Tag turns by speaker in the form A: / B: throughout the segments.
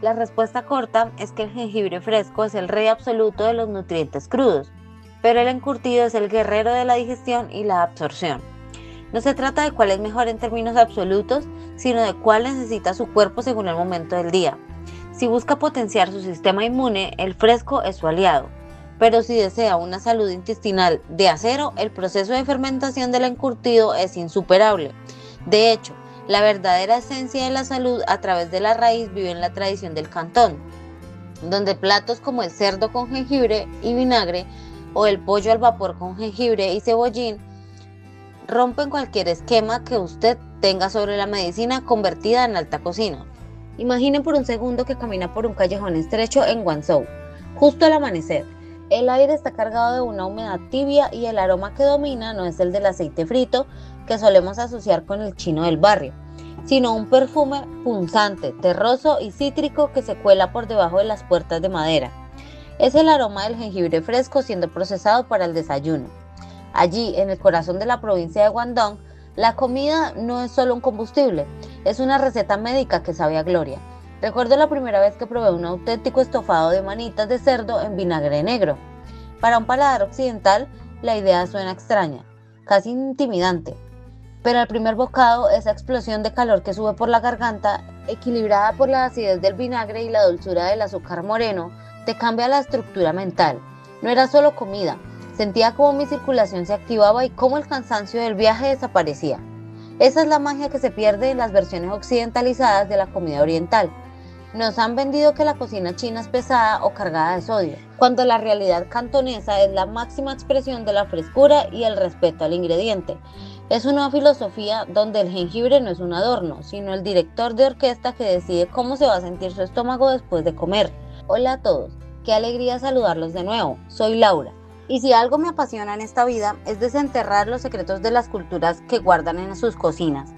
A: La respuesta corta es que el jengibre fresco es el rey absoluto de los nutrientes crudos, pero el encurtido es el guerrero de la digestión y la absorción. No se trata de cuál es mejor en términos absolutos, sino de cuál necesita su cuerpo según el momento del día. Si busca potenciar su sistema inmune, el fresco es su aliado. Pero si desea una salud intestinal de acero, el proceso de fermentación del encurtido es insuperable. De hecho, la verdadera esencia de la salud a través de la raíz vive en la tradición del Cantón, donde platos como el cerdo con jengibre y vinagre o el pollo al vapor con jengibre y cebollín rompen cualquier esquema que usted tenga sobre la medicina convertida en alta cocina. Imagine por un segundo que camina por un callejón estrecho en Guangzhou, justo al amanecer. El aire está cargado de una humedad tibia y el aroma que domina no es el del aceite frito que solemos asociar con el chino del barrio, sino un perfume punzante, terroso y cítrico que se cuela por debajo de las puertas de madera. Es el aroma del jengibre fresco siendo procesado para el desayuno. Allí, en el corazón de la provincia de Guangdong, la comida no es solo un combustible, es una receta médica que sabe a gloria. Recuerdo la primera vez que probé un auténtico estofado de manitas de cerdo en vinagre negro. Para un paladar occidental, la idea suena extraña, casi intimidante. Pero al primer bocado, esa explosión de calor que sube por la garganta, equilibrada por la acidez del vinagre y la dulzura del azúcar moreno, te cambia la estructura mental. No era solo comida, sentía como mi circulación se activaba y cómo el cansancio del viaje desaparecía. Esa es la magia que se pierde en las versiones occidentalizadas de la comida oriental. Nos han vendido que la cocina china es pesada o cargada de sodio, cuando la realidad cantonesa es la máxima expresión de la frescura y el respeto al ingrediente. Es una filosofía donde el jengibre no es un adorno, sino el director de orquesta que decide cómo se va a sentir su estómago después de comer. Hola a todos, qué alegría saludarlos de nuevo, soy Laura. Y si algo me apasiona en esta vida es desenterrar los secretos de las culturas que guardan en sus cocinas.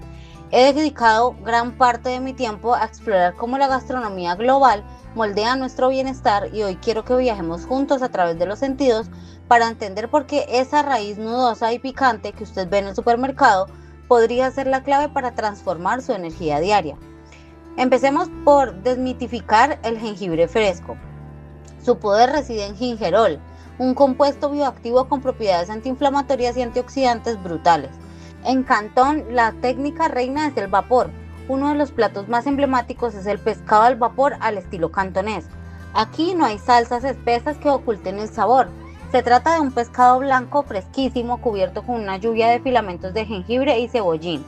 A: He dedicado gran parte de mi tiempo a explorar cómo la gastronomía global moldea nuestro bienestar y hoy quiero que viajemos juntos a través de los sentidos para entender por qué esa raíz nudosa y picante que usted ve en el supermercado podría ser la clave para transformar su energía diaria. Empecemos por desmitificar el jengibre fresco. Su poder reside en gingerol, un compuesto bioactivo con propiedades antiinflamatorias y antioxidantes brutales. En Cantón, la técnica reina es el vapor. Uno de los platos más emblemáticos es el pescado al vapor al estilo cantonés. Aquí no hay salsas espesas que oculten el sabor. Se trata de un pescado blanco fresquísimo cubierto con una lluvia de filamentos de jengibre y cebollín.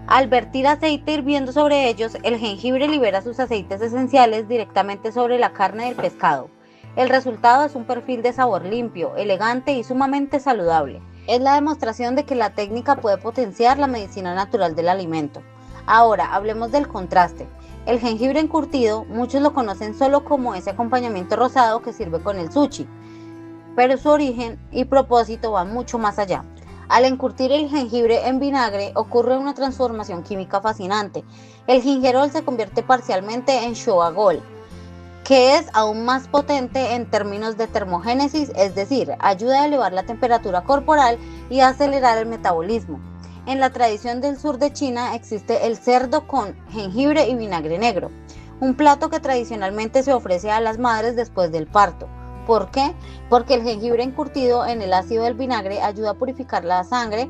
A: Al vertir aceite hirviendo sobre ellos, el jengibre libera sus aceites esenciales directamente sobre la carne del pescado. El resultado es un perfil de sabor limpio, elegante y sumamente saludable. Es la demostración de que la técnica puede potenciar la medicina natural del alimento. Ahora, hablemos del contraste. El jengibre encurtido, muchos lo conocen solo como ese acompañamiento rosado que sirve con el sushi, pero su origen y propósito van mucho más allá. Al encurtir el jengibre en vinagre ocurre una transformación química fascinante. El gingerol se convierte parcialmente en shoagol, que es aún más potente en términos de termogénesis, es decir, ayuda a elevar la temperatura corporal y a acelerar el metabolismo. En la tradición del sur de China existe el cerdo con jengibre y vinagre negro, un plato que tradicionalmente se ofrece a las madres después del parto. ¿Por qué? Porque el jengibre encurtido en el ácido del vinagre ayuda a purificar la sangre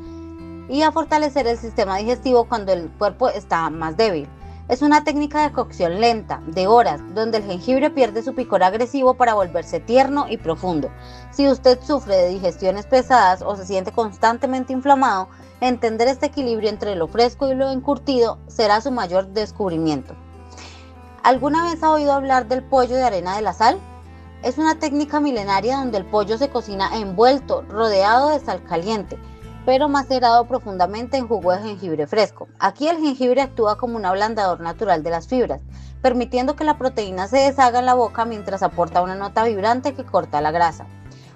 A: y a fortalecer el sistema digestivo cuando el cuerpo está más débil. Es una técnica de cocción lenta, de horas, donde el jengibre pierde su picor agresivo para volverse tierno y profundo. Si usted sufre de digestiones pesadas o se siente constantemente inflamado, entender este equilibrio entre lo fresco y lo encurtido será su mayor descubrimiento. ¿Alguna vez ha oído hablar del pollo de arena de la sal? Es una técnica milenaria donde el pollo se cocina envuelto, rodeado de sal caliente, pero macerado profundamente en jugo de jengibre fresco. Aquí el jengibre actúa como un ablandador natural de las fibras, permitiendo que la proteína se deshaga en la boca mientras aporta una nota vibrante que corta la grasa.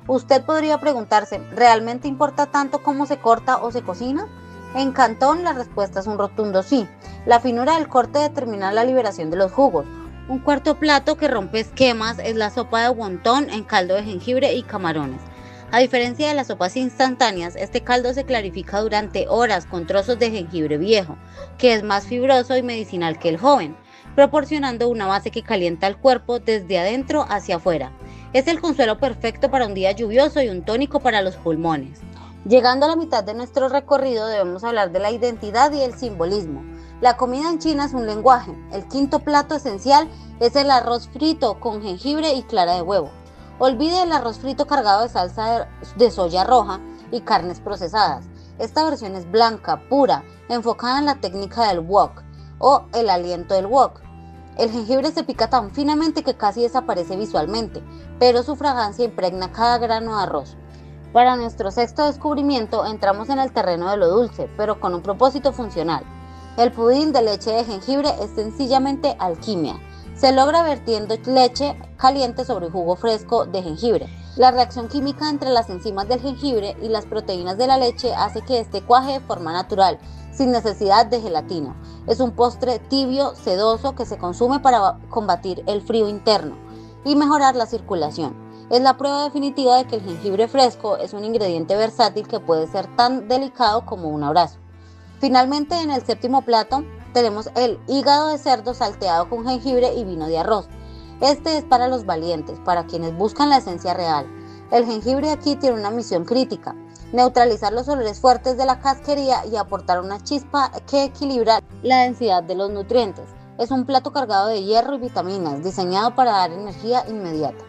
A: Usted podría preguntarse, ¿realmente importa tanto cómo se corta o se cocina? En Cantón la respuesta es un rotundo sí. La finura del corte determina la liberación de los jugos. Un cuarto plato que rompe esquemas es la sopa de wonton en caldo de jengibre y camarones. A diferencia de las sopas instantáneas, este caldo se clarifica durante horas con trozos de jengibre viejo, que es más fibroso y medicinal que el joven. proporcionando una base que calienta el cuerpo desde adentro hacia afuera. Es el consuelo perfecto para un día lluvioso y un tónico para los pulmones. Llegando a la mitad de nuestro recorrido, debemos hablar de la identidad y el simbolismo. La comida en China es un lenguaje. El quinto plato esencial es el arroz frito con jengibre y clara de huevo. Olvide el arroz frito cargado de salsa de soya roja y carnes procesadas. Esta versión es blanca, pura, enfocada en la técnica del wok o el aliento del wok. El jengibre se pica tan finamente que casi desaparece visualmente, pero su fragancia impregna cada grano de arroz. Para nuestro sexto descubrimiento entramos en el terreno de lo dulce, pero con un propósito funcional. El pudín de leche de jengibre es sencillamente alquimia. Se logra vertiendo leche caliente sobre jugo fresco de jengibre. La reacción química entre las enzimas del jengibre y las proteínas de la leche hace que este cuaje de forma natural, sin necesidad de gelatina. Es un postre tibio, sedoso, que se consume para combatir el frío interno y mejorar la circulación. Es la prueba definitiva de que el jengibre fresco es un ingrediente versátil que puede ser tan delicado como un abrazo. Finalmente, en el séptimo plato, tenemos el hígado de cerdo salteado con jengibre y vino de arroz. Este es para los valientes, para quienes buscan la esencia real. El jengibre aquí tiene una misión crítica: neutralizar los olores fuertes de la casquería y aportar una chispa que equilibra la densidad de los nutrientes. Es un plato cargado de hierro y vitaminas, diseñado para dar energía inmediata.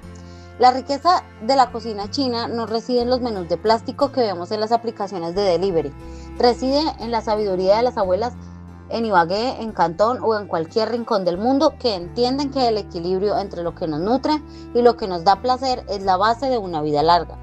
A: La riqueza de la cocina china no reside en los menús de plástico que vemos en las aplicaciones de delivery. Reside en la sabiduría de las abuelas en Ibagué, en Cantón o en cualquier rincón del mundo, que entienden que el equilibrio entre lo que nos nutre y lo que nos da placer es la base de una vida larga.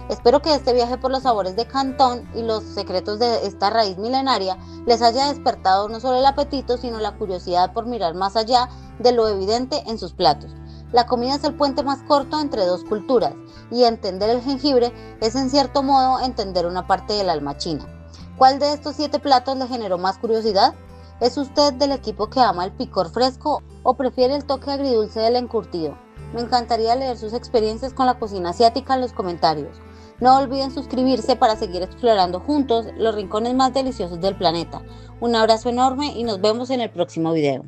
A: Espero que este viaje por los sabores de Cantón y los secretos de esta raíz milenaria les haya despertado no solo el apetito, sino la curiosidad por mirar más allá de lo evidente en sus platos. La comida es el puente más corto entre dos culturas, y entender el jengibre es en cierto modo entender una parte del alma china. ¿Cuál de estos 7 platos le generó más curiosidad? ¿Es usted del equipo que ama el picor fresco o prefiere el toque agridulce del encurtido? Me encantaría leer sus experiencias con la cocina asiática en los comentarios. No olviden suscribirse para seguir explorando juntos los rincones más deliciosos del planeta. Un abrazo enorme y nos vemos en el próximo video.